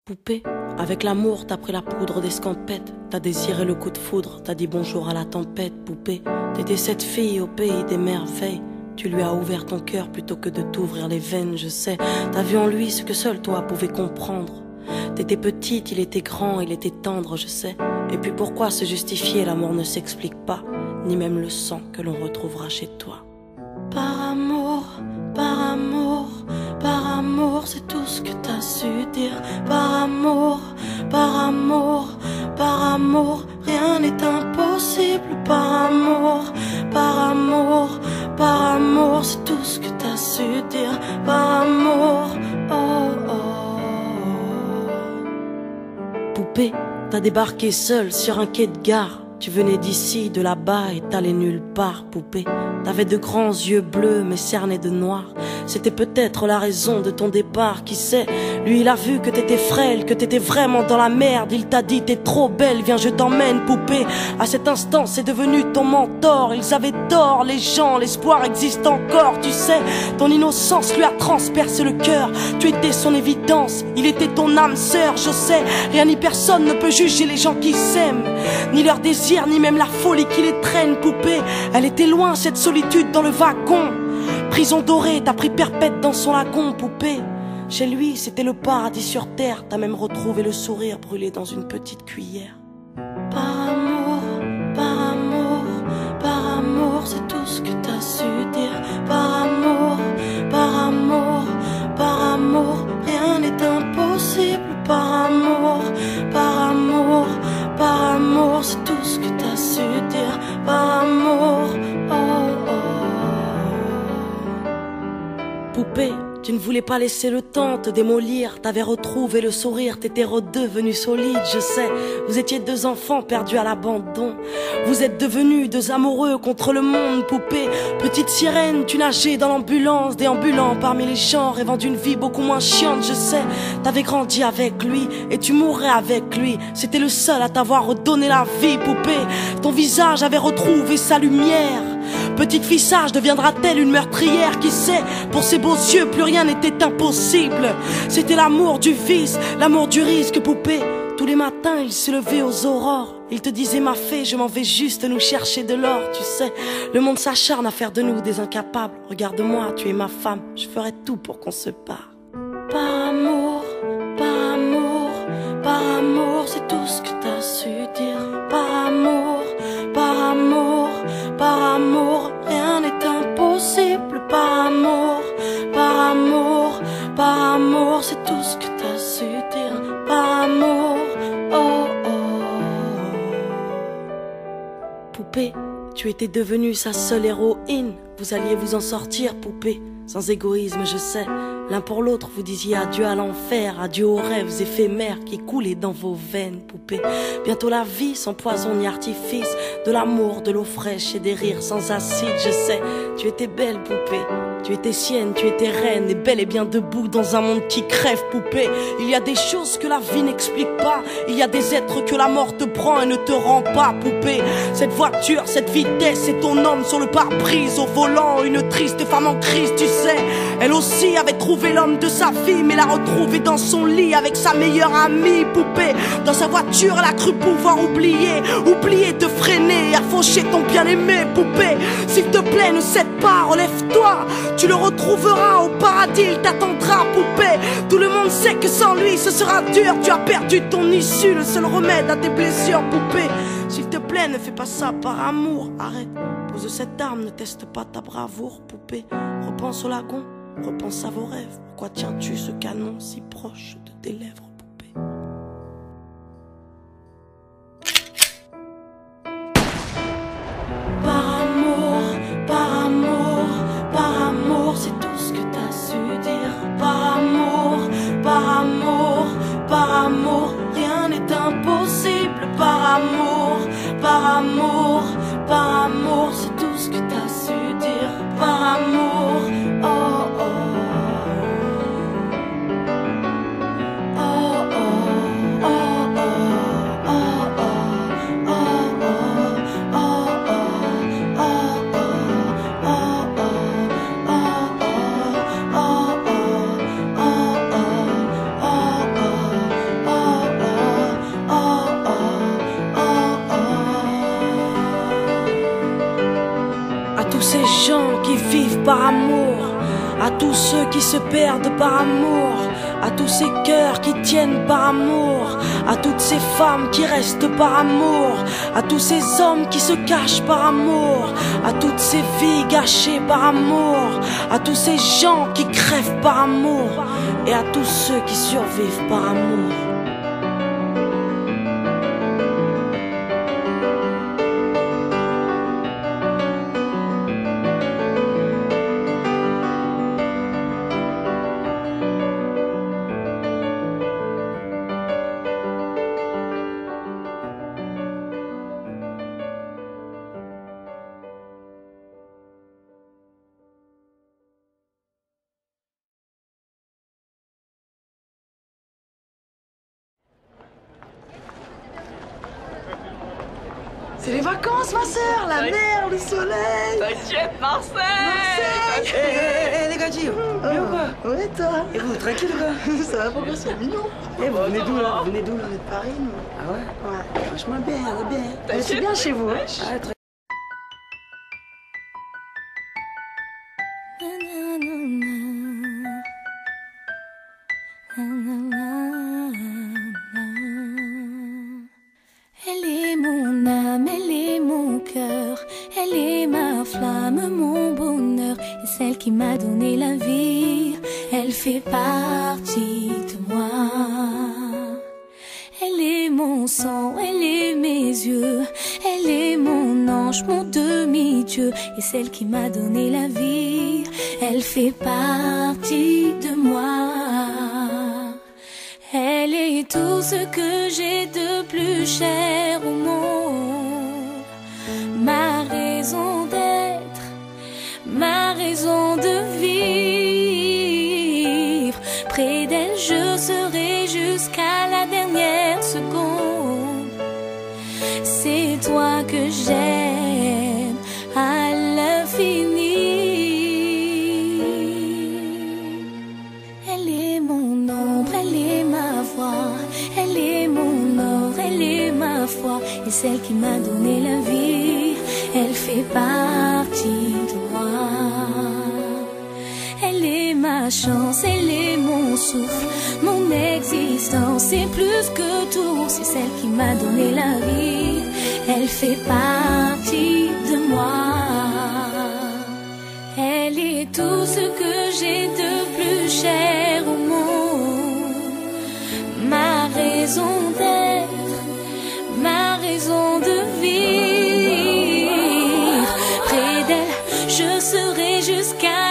Poupée, avec l'amour t'as pris la poudre d'escampette. T'as désiré le coup de foudre, t'as dit bonjour à la tempête. Poupée, t'étais cette fille au pays des merveilles. Tu lui as ouvert ton cœur plutôt que de t'ouvrir les veines, je sais. T'as vu en lui ce que seul toi pouvais comprendre. T'étais petite, il était grand, il était tendre, je sais. Et puis pourquoi se justifier, l'amour ne s'explique pas, ni même le sang que l'on retrouvera chez toi. Par amour, par amour, par amour, c'est tout ce que t'as su dire. Par amour, par amour, par amour, rien n'est impossible. Par amour, par amour, par amour, c'est tout ce que t'as su dire. Par amour, oh oh. Poupée, t'as débarqué seule sur un quai de gare. Tu venais d'ici, de là-bas et t'allais nulle part, poupée. T'avais de grands yeux bleus mais cernés de noir. C'était peut-être la raison de ton départ, qui sait. Lui il a vu que t'étais frêle, que t'étais vraiment dans la merde. Il t'a dit t'es trop belle, viens je t'emmène, poupée. À cet instant c'est devenu ton mentor. Ils avaient tort les gens, l'espoir existe encore, tu sais. Ton innocence lui a transpercé le cœur. Tu étais son évidence, il était ton âme sœur, je sais. Rien ni personne ne peut juger les gens qui s'aiment, ni leur désir, ni même la folie qui les traîne, poupée. Elle était loin cette solitude dans le wagon. Prison dorée, t'as pris perpète dans son lagon, poupée. Chez lui, c'était le paradis sur terre. T'as même retrouvé le sourire brûlé dans une petite cuillère. Par amour, par amour, par amour, c'est tout ce que t'as su dire. Par amour, par amour, par amour, rien n'est impossible. Par amour, par amour, par amour, c'est tout ce que t'as su dire. Par amour, oh oh. Poupée, tu ne voulais pas laisser le temps te démolir. T'avais retrouvé le sourire, t'étais redevenu solide, je sais. Vous étiez deux enfants perdus à l'abandon. Vous êtes devenus deux amoureux contre le monde, poupée. Petite sirène, tu nageais dans l'ambulance, déambulant parmi les gens, rêvant d'une vie beaucoup moins chiante, je sais. T'avais grandi avec lui et tu mourrais avec lui. C'était le seul à t'avoir redonné la vie, poupée. Ton visage avait retrouvé sa lumière. Petite fille sage deviendra-t-elle une meurtrière? Qui sait? Pour ses beaux yeux, plus rien n'était impossible. C'était l'amour du vice, l'amour du risque, poupée. Tous les matins, il se levait aux aurores. Il te disait ma fée, je m'en vais juste nous chercher de l'or. Tu sais, le monde s'acharne à faire de nous des incapables. Regarde-moi, tu es ma femme, je ferai tout pour qu'on se parle. Par amour, par amour, par amour, c'est tout ce que t'as su dire. Par amour, par amour, par amour, rien n'est impossible. Par amour, par amour, par amour, c'est tout ce que t'as su dire. Par amour, oh oh. Poupée, tu étais devenue sa seule héroïne. Vous alliez vous en sortir, poupée, sans égoïsme, je sais. L'un pour l'autre, vous disiez adieu à l'enfer, adieu aux rêves éphémères qui coulaient dans vos veines, poupée. Bientôt la vie, sans poison ni artifice, de l'amour, de l'eau fraîche et des rires sans acide, je sais. Tu étais belle, poupée. Tu étais sienne, tu étais reine, et bel et bien debout dans un monde qui crève, poupée. Il y a des choses que la vie n'explique pas. Il y a des êtres que la mort te prend et ne te rend pas, poupée. Cette voiture, cette vitesse, c'est ton homme sur le pare-brise, au volant, une triste femme en crise, tu sais. Elle aussi avait trouvé l'homme de sa vie, mais l'a retrouvé dans son lit avec sa meilleure amie, poupée. Dans sa voiture, elle a cru pouvoir oublier de freiner, à faucher ton bien-aimé, poupée. S'il te plaît, ne cède pas, relève-toi. Tu le retrouveras au paradis, il t'attendra, poupée. Tout le monde sait que sans lui ce sera dur. Tu as perdu ton issue, le seul remède à tes blessures, poupée. S'il te plaît, ne fais pas ça par amour. Arrête, pose cette arme, ne teste pas ta bravoure, poupée. Repense au lagon, repense à vos rêves. Pourquoi tiens-tu ce canon si proche de tes lèvres, poupée? Par amour, par amour, par amour, c'est tout ce que t'as su dire. Par amour, par amour, par amour, rien n'est impossible. Par amour, par amour, par amour, c'est tout ce que t'as su dire. Par amour, oh oh. à tous ceux qui se perdent par amour, à tous ces cœurs qui tiennent par amour, à toutes ces femmes qui restent par amour, à tous ces hommes qui se cachent par amour, à toutes ces vies gâchées par amour, à tous ces gens qui crèvent par amour, et à tous ceux qui survivent par amour. C'est les vacances, ma sœur, la mer, le soleil. T'inquiète, Marseille. Marseille. Les gars, Gio, bien ou quoi? Ouais, toi. Et vous, tranquille ou quoi? Ça va pas bien, c'est mignon. Eh, vous venez d'où là? Vous venez d'où là? On est de Paris, nous. Ah ouais? Ouais, franchement bien, on est bien. T'inquiète. C'est bien chez vous, hein? Ah, très... Elle est mon âme, elle est mon cœur, elle est ma flamme, mon bonheur, et celle qui m'a donné la vie, elle fait partie de moi. Elle est mon sang, elle est mes yeux, elle est mon ange, mon demi-dieu, et celle qui m'a donné la vie, elle fait partie de moi. Elle est tout ce que j'ai de plus cher au monde, ma raison d'être, ma raison de vivre. Près d'elle je serai jusqu'à la dernière seconde. C'est toi que j'aime à l'infini. Elle est mon ombre, elle est ma voix, elle est mon or, elle est ma foi, et celle qui m'a donné la vie, elle fait partie de moi. Elle est ma chance, elle est mon souffle, mon existence, c'est plus que tout, c'est celle qui m'a donné la vie, elle fait partie de moi. Elle est tout ce que j'ai de plus cher au monde, ma raison d'être, ma raison de vivre. Près d'elle, je serai jusqu'à